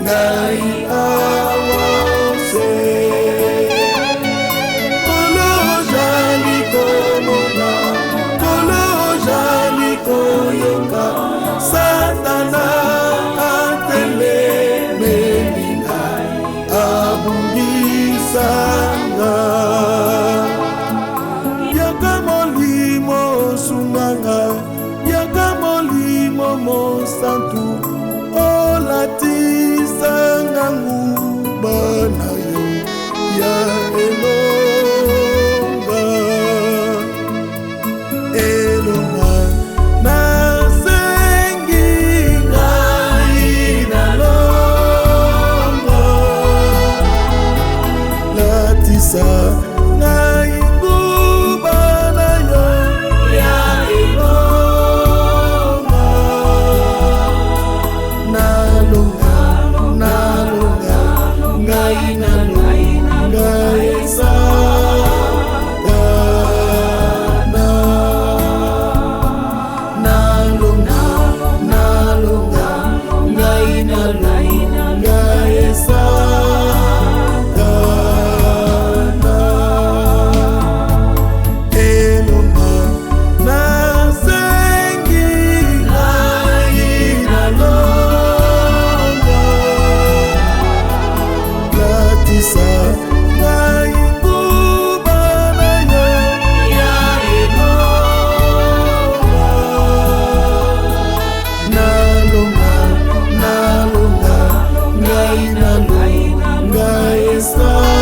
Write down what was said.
ngai awa se. Kolo ozali komona, kolo ozali koyoka, Satana atelemeli ngai abundisanga. Yaka molimo osunganga, yaka molimo mosantu, olatisanga nguba na yo ya elonga. Elonga nasengi ngai nalonga, latisa ngai nguba na yo ya elonga. Nalonga, nalonga, ngai nalonga esakana. Nalonga, nalonga, ngai nalonga esakana. Elonga nasengi ngai nalonga, latisa ngai nguba na yo ya elonga. Nalonga, nalonga, ngai nalonga esakana.